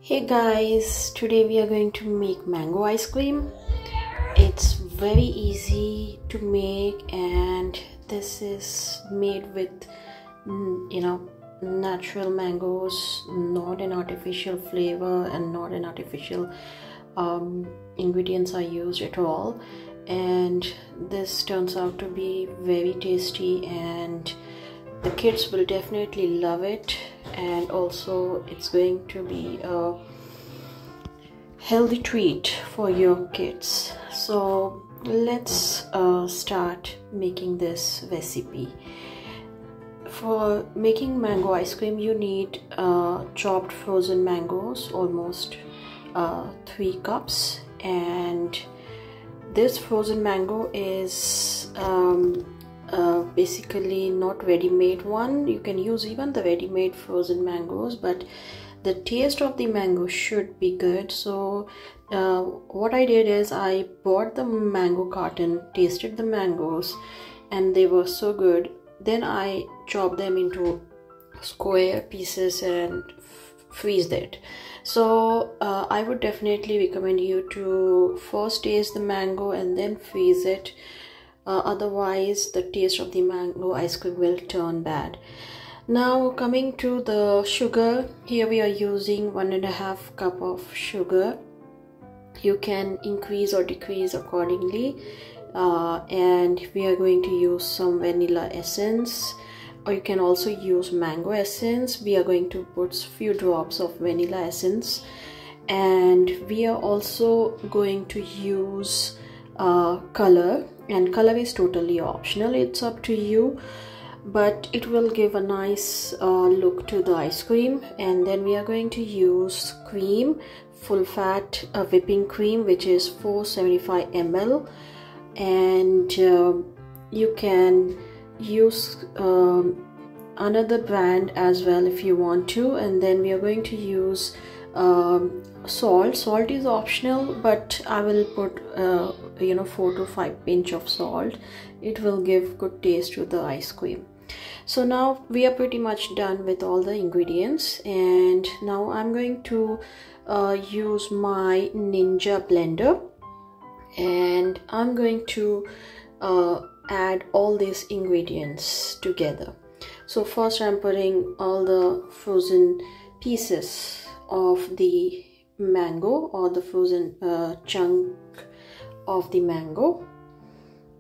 Hey guys, today we are going to make mango ice cream. It's very easy to make, and this is made with natural mangoes, not an artificial flavor and not an artificial ingredients are used at all. And this turns out to be very tasty, and the kids will definitely love it. And also it's going to be a healthy treat for your kids. So let's start making this recipe. For making mango ice cream, you need chopped frozen mangoes, almost 3 cups. And this frozen mango is basically not ready-made one. You can use even the ready-made frozen mangoes, but the taste of the mango should be good. So what I did is I bought the mango carton, tasted the mangoes, and they were so good. Then I chopped them into square pieces and freeze it. So I would definitely recommend you to first taste the mango and then freeze it. Otherwise the taste of the mango ice cream will turn bad. Now coming to the sugar, here we are using 1.5 cup of sugar. You can increase or decrease accordingly. And we are going to use some vanilla essence, or you can also use mango essence. We are going to put few drops of vanilla essence, and we are also going to use color, and color is totally optional, it's up to you, but it will give a nice look to the ice cream. And then we are going to use cream, full fat whipping cream, which is 475 ml. And you can use another brand as well if you want to. And then we are going to use salt is optional, but I will put 4 to 5 pinch of salt. It will give good taste to the ice cream. So now we are pretty much done with all the ingredients, and now I'm going to use my Ninja blender, and I'm going to add all these ingredients together. So first I'm putting all the frozen pieces of the mango, or the frozen chunk of the mango.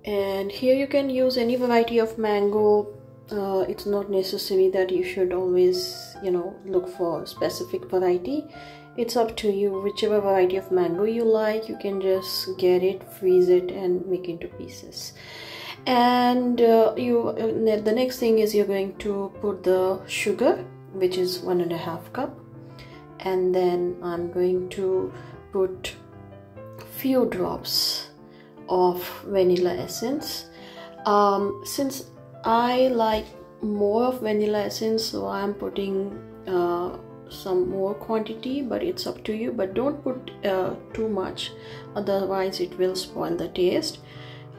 And here you can use any variety of mango. It's not necessary that you should always look for a specific variety. It's up to you. Whichever variety of mango you like, you can just get it, freeze it, and make into pieces. And the next thing is you're going to put the sugar, which is 1.5 cup. And then I'm going to put few drops of vanilla essence. Since I like more of vanilla essence, so I'm putting some more quantity, but it's up to you. But don't put too much, otherwise it will spoil the taste.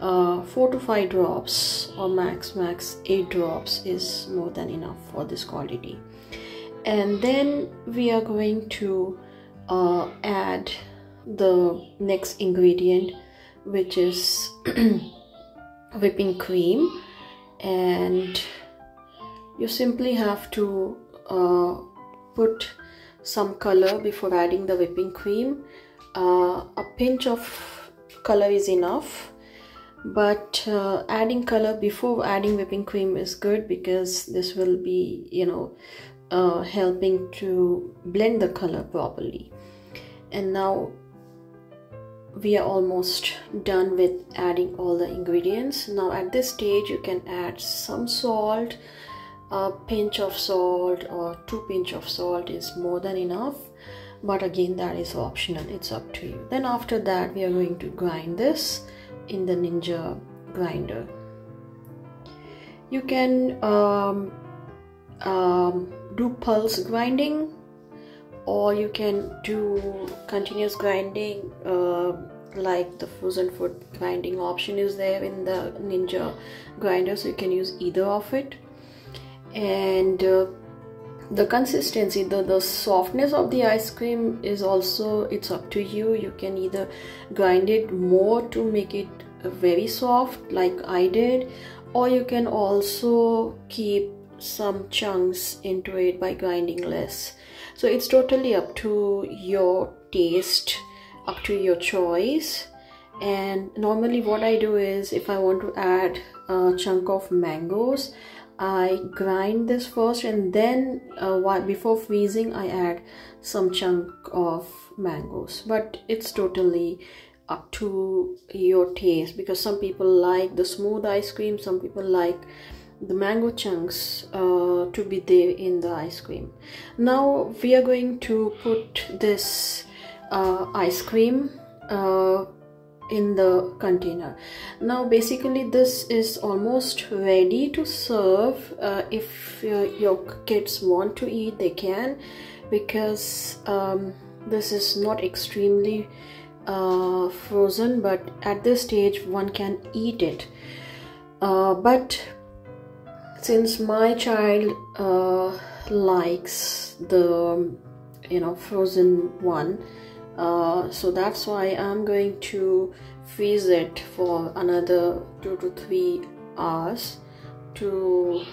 4 to 5 drops, or max 8 drops is more than enough for this quantity. And then we are going to add the next ingredient, which is whipping cream. And you simply have to put some color before adding the whipping cream. A pinch of color is enough, but adding color before adding whipping cream is good, because this will be helping to blend the color properly. And now we are almost done with adding all the ingredients. Now at this stage you can add some salt. A pinch of salt or 2 pinch of salt is more than enough, but again that is optional, it's up to you. Then after that we are going to grind this in the Ninja grinder. You can do pulse grinding, or you can do continuous grinding, like the frozen food grinding option is there in the Ninja grinder, so you can use either of it. And the consistency, the softness of the ice cream is also, it's up to you. You can either grind it more to make it very soft like I did, or you can also keep some chunks into it by grinding less. So it's totally up to your taste, up to your choice. And normally what I do is, if I want to add a chunk of mangoes, I grind this first, and then before freezing I add some chunk of mangoes. But it's totally up to your taste, because some people like the smooth ice cream, some people like the mango chunks to be there in the ice cream. Now we are going to put this ice cream in the container. Now basically this is almost ready to serve. If your kids want to eat, they can, because this is not extremely frozen, but at this stage one can eat it. But since my child likes the frozen one, so that's why I'm going to freeze it for another 2 to 3 hours to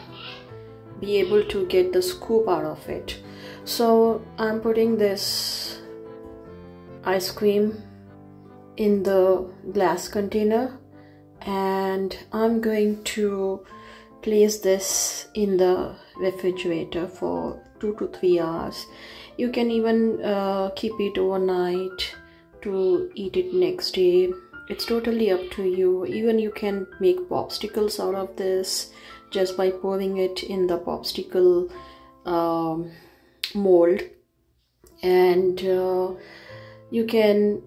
be able to get the scoop out of it. So I'm putting this ice cream in the glass container, and I'm going to place this in the refrigerator for 2 to 3 hours. You can even keep it overnight to eat it next day. It's totally up to you. Even you can make popsicles out of this just by pouring it in the popsicle mold. And you can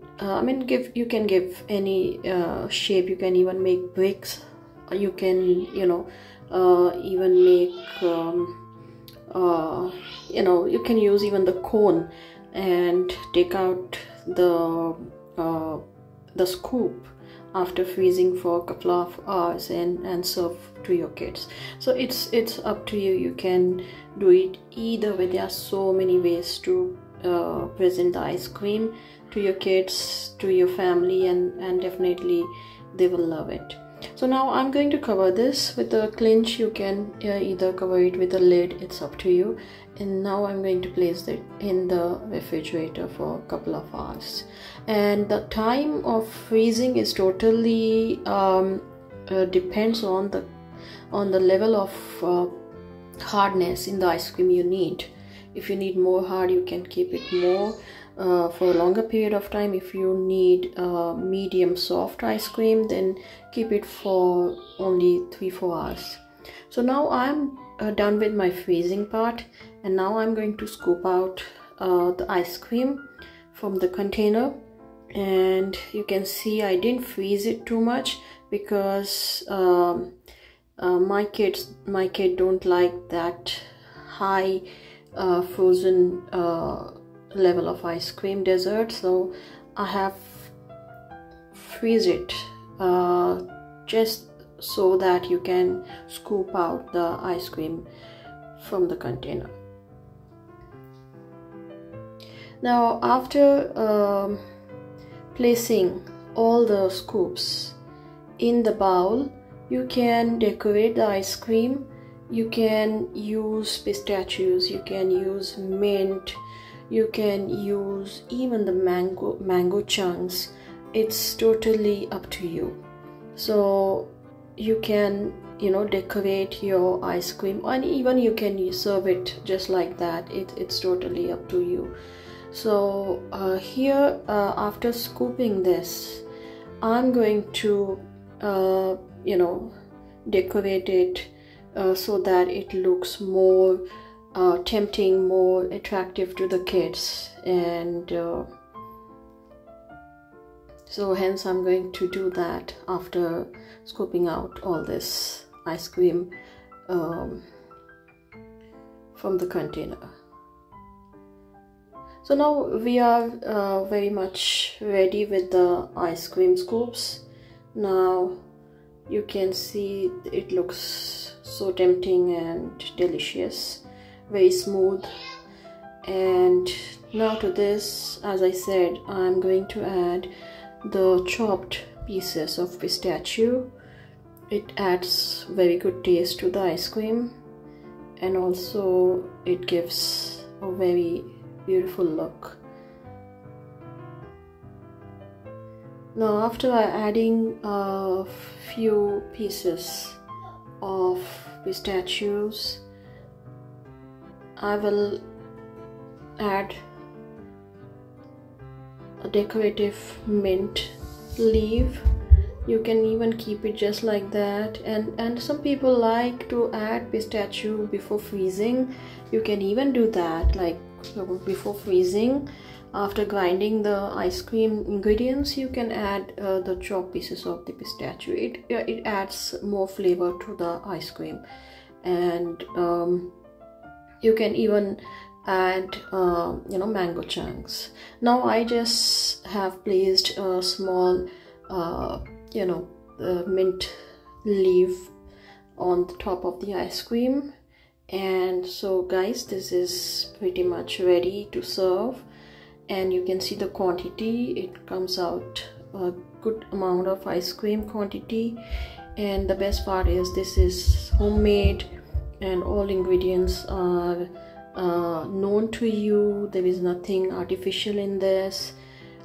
you can give any shape. You can even make bricks. You can even make you can use even the cone and take out the scoop after freezing for a couple of hours and serve to your kids. So it's up to you. You can do it either way. There are so many ways to present the ice cream to your kids, to your family, and definitely they will love it. So now I'm going to cover this with a clinch. You can either cover it with a lid, it's up to you. And now I'm going to place it in the refrigerator for a couple of hours. And the time of freezing is totally depends on the level of hardness in the ice cream you need. If you need more hard, you can keep it more for a longer period of time. If you need medium soft ice cream, then keep it for only 3-4 hours. So now I'm done with my freezing part, and now I'm going to scoop out the ice cream from the container. And you can see I didn't freeze it too much, because my kid don't like that high frozen level of ice cream dessert. So I have freeze it just so that you can scoop out the ice cream from the container. Now after placing all the scoops in the bowl, you can decorate the ice cream. You can use pistachios, you can use mint, you can use even the mango chunks. It's totally up to you. So you can decorate your ice cream, and even you can serve it just like that. It's totally up to you. So here after scooping this, I'm going to decorate it so that it looks more tempting, more attractive to the kids. And so hence I'm going to do that after scooping out all this ice cream from the container. So now we are very much ready with the ice cream scoops. Now you can see it looks so tempting and delicious. very smooth. And now to this, as I said, I'm going to add the chopped pieces of pistachio. It adds very good taste to the ice cream, and also it gives a very beautiful look. Now after adding a few pieces of pistachios, I will add a decorative mint leaf. You can even keep it just like that, and some people like to add pistachio before freezing. You can even do that, like before freezing. After grinding the ice cream ingredients, you can add the chopped pieces of the pistachio. It adds more flavor to the ice cream. And you can even add mango chunks. Now I just have placed a small mint leaf on the top of the ice cream. And so guys, this is pretty much ready to serve, and you can see the quantity. It comes out a good amount of ice cream quantity, and the best part is this is homemade and all ingredients are known to you. There is nothing artificial in this.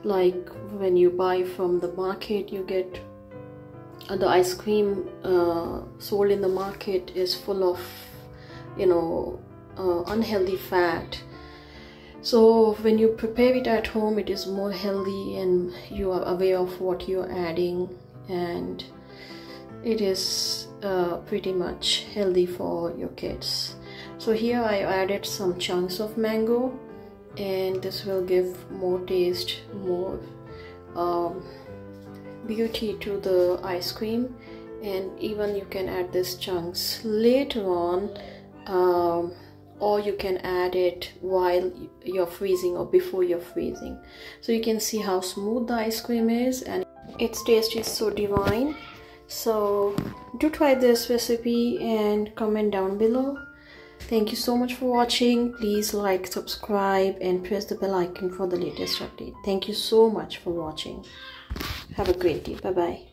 Like when you buy from the market, you get the ice cream sold in the market is full of unhealthy fat. So when you prepare it at home, it is more healthy and you are aware of what you're adding, and it is pretty much healthy for your kids. So here I added some chunks of mango, and this will give more taste, more beauty to the ice cream. And even you can add these chunks later on, or you can add it while you're freezing or before you're freezing. So you can see how smooth the ice cream is, and its taste is so divine. So do try this recipe and comment down below. Thank you so much for watching. Please like, subscribe, and press the bell icon for the latest update. Thank you so much for watching. Have a great day. Bye bye.